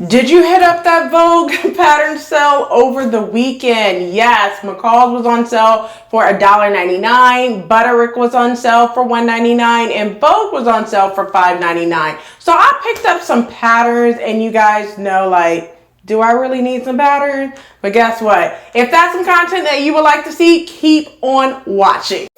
Did you hit up that Vogue pattern sale over the weekend? Yes, McCalls was on sale for $1.99, Butterick was on sale for $1.99, and Vogue was on sale for $5.99. So I picked up some patterns, and you guys know, like, do I really need some patterns? But guess what? If that's some content that you would like to see, keep on watching.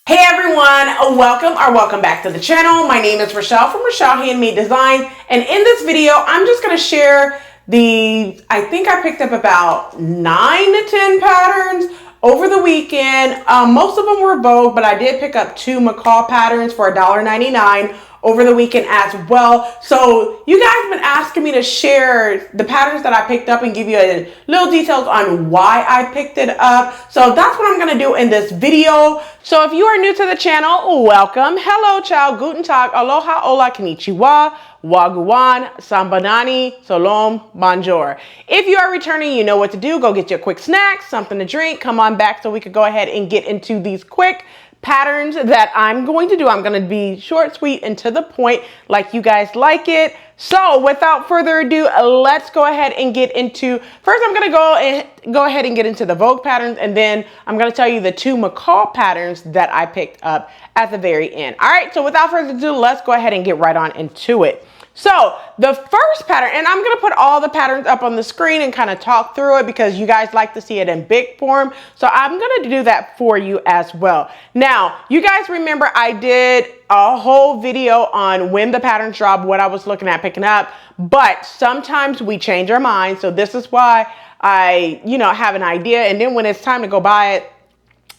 Hey everyone, welcome back to the channel. My name is Rochelle from Rochelle.Handmade.Designs, and in this video I'm just going to share I think I picked up about 9 to 10 patterns over the weekend. Most of them were Vogue, but I did pick up 2 McCall patterns for $1.99 over the weekend as well. So you guys have been asking me to share the patterns that I picked up and give you a little details on why I picked it up. So that's what I'm going to do in this video. So if you are new to the channel, welcome. Hello, ciao, guten tag, aloha, hola, konnichiwa, wagwan, sambanani, solom, bonjour. If you are returning, you know what to do. Go get your quick snack, something to drink. Come on back so we could go ahead and get into these quick patterns that I'm going to do. I'm going to be short, sweet, and to the point like you guys like it. So without further ado, let's go ahead and get into, first I'm going to go ahead and get into the Vogue patterns, and then I'm going to tell you the 2 McCall patterns that I picked up at the very end. All right, so without further ado, let's go ahead and get right on into it. So the first pattern, and I'm going to put all the patterns up on the screen and kind of talk through it because you guys like to see it in big form. So I'm going to do that for you as well. Now, you guys remember I did a whole video on when the patterns drop, what I was looking at picking up, but sometimes we change our minds. So this is why I, have an idea. And then when it's time to go buy it,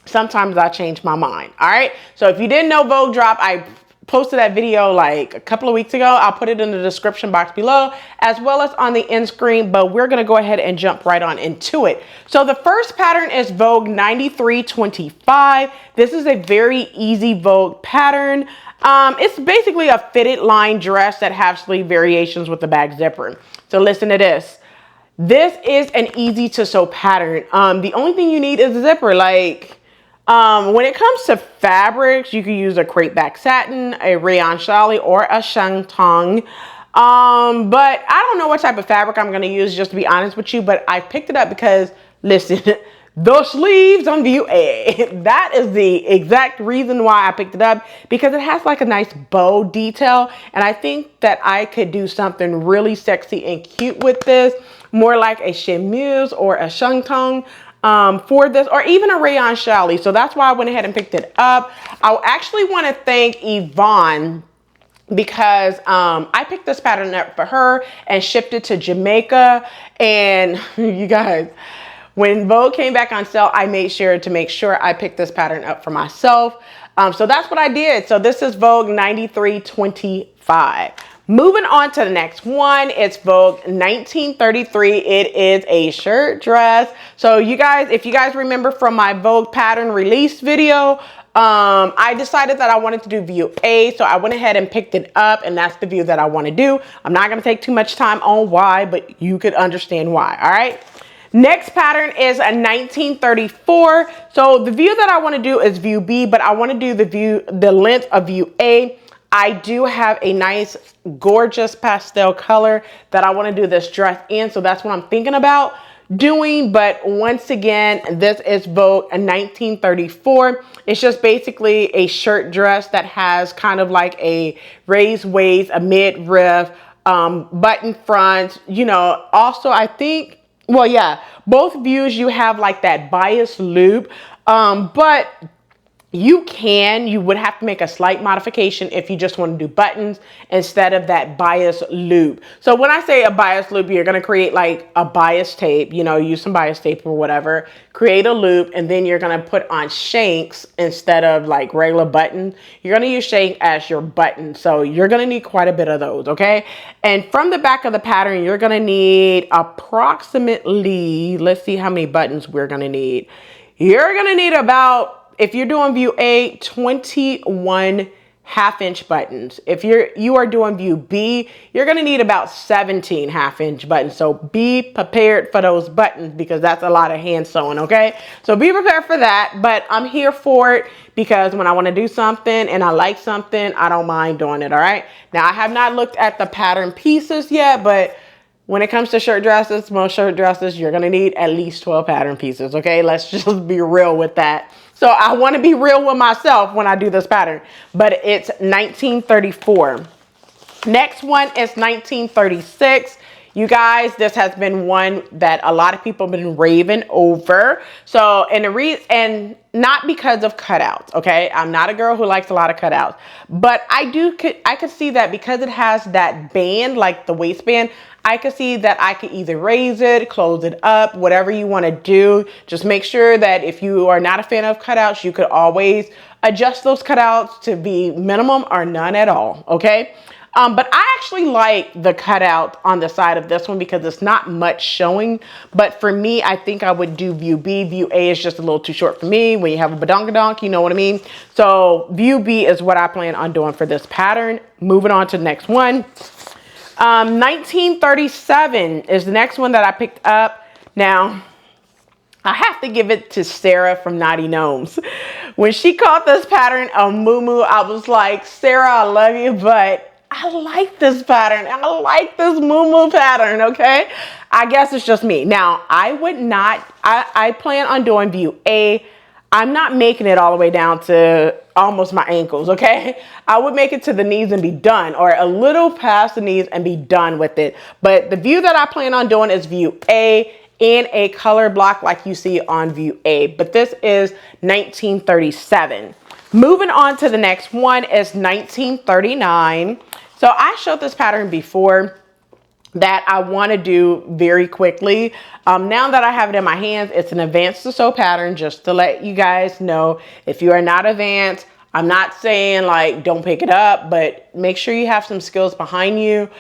sometimes I change my mind. All right. So if you didn't know Vogue drop, I posted that video like a couple of weeks ago. I'll put it in the description box below as well as on the end screen, but we're going to go ahead and jump right on into it. So the first pattern is Vogue 9325. This is a very easy Vogue pattern. It's basically a fitted line dress that has sleeve variations with the back zipper. So listen to this. This is an easy to sew pattern. The only thing you need is a zipper. When it comes to fabrics, you can use a crepe back satin, a rayon challis, or a shantung. But I don't know what type of fabric I'm going to use, just to be honest with you. But I picked it up because, listen, those sleeves on view A. That is the exact reason why I picked it up, because it has like a nice bow detail. And I think that I could do something really sexy and cute with this, more like a chemise or a shantung. For this, or even a rayon challis. So that's why I went ahead and picked it up. I actually want to thank Yvonne because I picked this pattern up for her and shipped it to Jamaica. And you guys, when Vogue came back on sale, I made sure I picked this pattern up for myself. So that's what I did. So this is Vogue 9325. Moving on to the next one, it's Vogue 1933. It is a shirt dress. So you guys, if you guys remember from my Vogue pattern release video, I decided that I wanted to do view A. So I went ahead and picked it up, and that's the view that I want to do. I'm not going to take too much time on why, but you could understand why. All right. Next pattern is a 1934. So the view that I want to do is view B, but I want to do the length of view A. I do have a nice, gorgeous pastel color that I want to do this dress in. So that's what I'm thinking about doing. But once again, this is Vogue 1934. It's just basically a shirt dress that has kind of like a raised waist, a midriff, button front. Also I think, well, yeah, both views you have like that bias loop, but you would have to make a slight modification if you just want to do buttons instead of that bias loop. So when I say a bias loop, you're going to create like a bias tape, use some bias tape or whatever, create a loop, and then you're going to put on shanks instead of like regular buttons. You're going to use shank as your button. So you're going to need quite a bit of those. Okay. And from the back of the pattern, you're going to need approximately, let's see how many buttons we're going to need. You're going to need about, if you're doing view A, 21 half-inch buttons. If you are doing view B, you're going to need about 17 half-inch buttons. So be prepared for those buttons because that's a lot of hand sewing, okay? So be prepared for that, but I'm here for it because when I want to do something and I like something, I don't mind doing it, all right? Now, I have not looked at the pattern pieces yet, but when it comes to shirt dresses, most shirt dresses, you're going to need at least 12 pattern pieces, okay? Let's just be real with that. So I want to be real with myself when I do this pattern, but it's 1934. Next one is 1936. You guys, this has been one that a lot of people have been raving over. So, and not because of cutouts, okay? I'm not a girl who likes a lot of cutouts, but I could see that because it has that band, like the waistband, I could see that I could either raise it, close it up, whatever you want to do. Just make sure that if you are not a fan of cutouts, you could always adjust those cutouts to be minimum or none at all, okay? But I actually like the cutout on the side of this one because it's not much showing. But for me, I think I would do view B. View A is just a little too short for me. When you have a badonkadonk, you know what I mean? So view B is what I plan on doing for this pattern. Moving on to the next one. 1937 is the next one that I picked up. Now, I have to give it to Sarah from Naughty Gnomes. When she called this pattern a moo-moo, I was like, Sarah, I love you, but I like this pattern. I like this moo-moo pattern, okay? I guess it's just me. Now, I plan on doing view A. I'm not making it all the way down to almost my ankles, okay? I would make it to the knees and be done, or a little past the knees and be done with it. But the view that I plan on doing is view A in a color block like you see on view A. But this is 1937. Moving on to the next one is 1939. So I showed this pattern before that I want to do very quickly. Now that I have it in my hands, it's an advanced to sew pattern, just to let you guys know. If you are not advanced, I'm not saying like don't pick it up, but make sure you have some skills behind you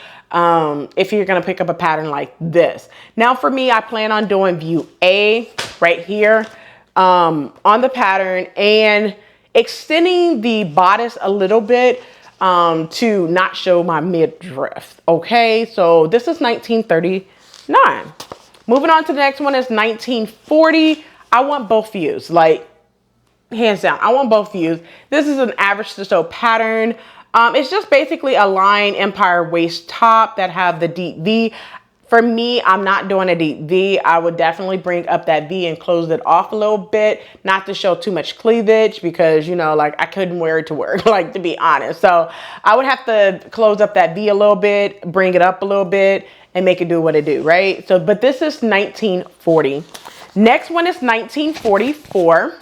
if you're gonna pick up a pattern like this. Now for me, I plan on doing view A right here on the pattern and extending the bodice a little bit to not show my midriff. Okay, so this is 1939. Moving on to the next one is 1940. I want both views, like hands down. I want both views. This is an average to sew pattern. It's just basically a line empire waist top that have the deep V. For me, I'm not doing a deep V. I would definitely bring up that V and close it off a little bit, not to show too much cleavage because, you know, like I couldn't wear it to work, like to be honest. So I would have to close up that V a little bit, bring it up a little bit and make it do what it do, right? So, but this is 1940. Next one is 1944.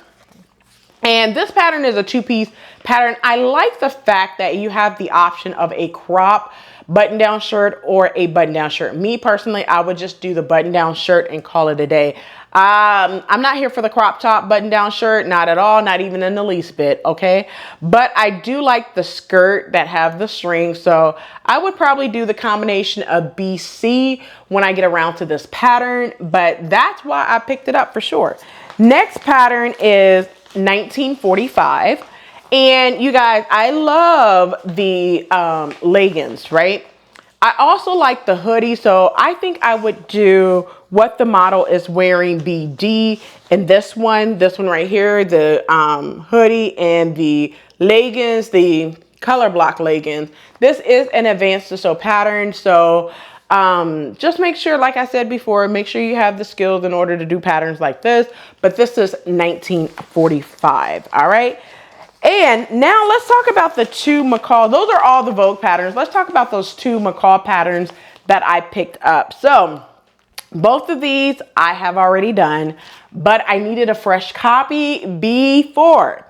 And this pattern is a two-piece pattern. I like the fact that you have the option of a crop button-down shirt or a button-down shirt. Me personally, I would just do the button-down shirt and call it a day. I'm not here for the crop top button-down shirt, not at all, not even in the least bit, okay? But I do like the skirt that have the string, so I would probably do the combination of BC when I get around to this pattern, but that's why I picked it up for sure. Next pattern is 1945. And you guys, I love the leggings, right? I also like the hoodie, so I think I would do what the model is wearing BD and this one right here, the hoodie and the leggings, the color block leggings. This is an advanced to sew pattern, so just make sure, like I said before, make sure you have the skills in order to do patterns like this. But this is 1945, all right? And now let's talk about the two McCall. Those are all the Vogue patterns. Let's talk about those two McCall patterns that I picked up. So both of these I have already done, but I needed a fresh copy before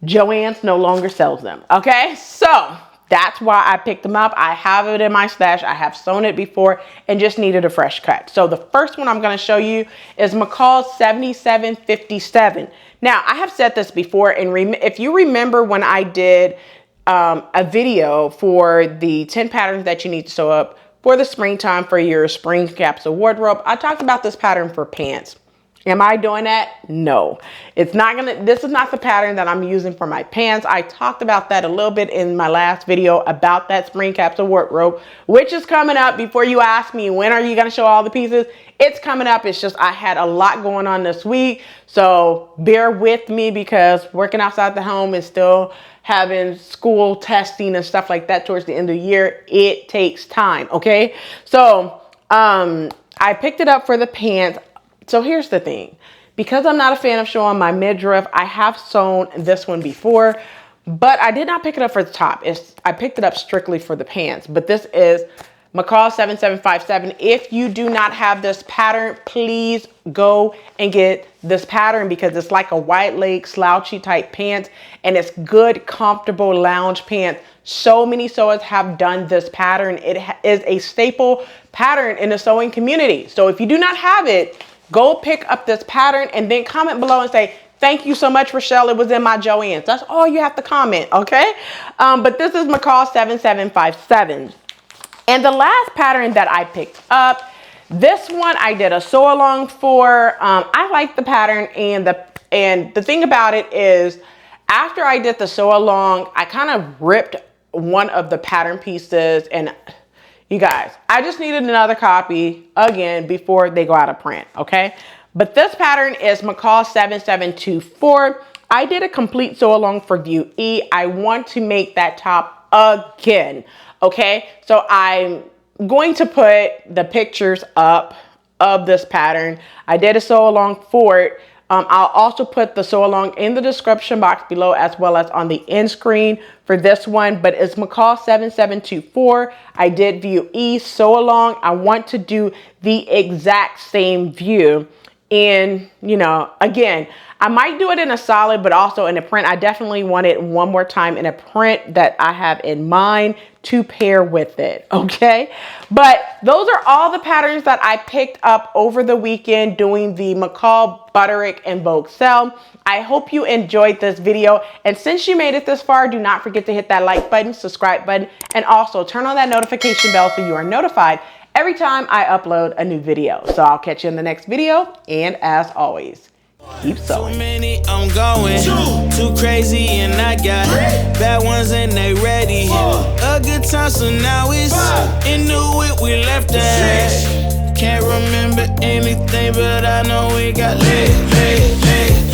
Joann's no longer sells them. Okay, so that's why I picked them up. I have it in my stash. I have sewn it before and just needed a fresh cut. So the first one I'm going to show you is McCall 7757. Now, I have said this before, and if you remember when I did a video for the 10 patterns that you need to sew up for the springtime for your spring capsule wardrobe, I talked about this pattern for pants. Am I doing that? No. This is not the pattern that I'm using for my pants. I talked about that a little bit in my last video about that spring capsule wardrobe, which is coming up. Before you ask me, when are you going to show all the pieces? It's coming up. It's just I had a lot going on this week. So bear with me because working outside the home is still having school testing and stuff like that towards the end of the year. It takes time. Okay. So, I picked it up for the pants. So here's the thing, because I'm not a fan of showing my midriff, I have sewn this one before, but I did not pick it up for the top. I picked it up strictly for the pants, but this is McCall 7757. If you do not have this pattern, please go and get this pattern because it's like a wide leg slouchy type pants and it's good, comfortable lounge pants. So many sewers have done this pattern. It is a staple pattern in the sewing community. So if you do not have it, go pick up this pattern and then comment below and say, thank you so much, Rochelle. It was in my Joann's. That's all you have to comment, okay? But this is McCall 7757. And the last pattern that I picked up, this one I did a sew along for. I like the pattern, and the thing about it is after I did the sew along, I kind of ripped one of the pattern pieces, and you guys, I just needed another copy again before they go out of print, okay? But this pattern is McCall 7724. I did a complete sew along for View E. I want to make that top again, okay? So I'm going to put the pictures up of this pattern. I did a sew along for it. I'll also put the sew along in the description box below as well as on the end screen for this one, but it's McCall 7724. I did View E sew along. I want to do the exact same view. And, you know, again, I might do it in a solid, but also in a print. I definitely want it one more time in a print that I have in mind to pair with it, okay? But those are all the patterns that I picked up over the weekend doing the McCall, Butterick, and Vogue sale. I hope you enjoyed this video. And since you made it this far, do not forget to hit that like button, subscribe button, and also turn on that notification bell so you are notified every time I upload a new video. So I'll catch you in the next video. And as always, keep sewing. Too many, I'm going. Too crazy, and I got bad ones, and they ready. A good time, so now it's in the whip. We left that. Can't remember anything, but I know we got lit.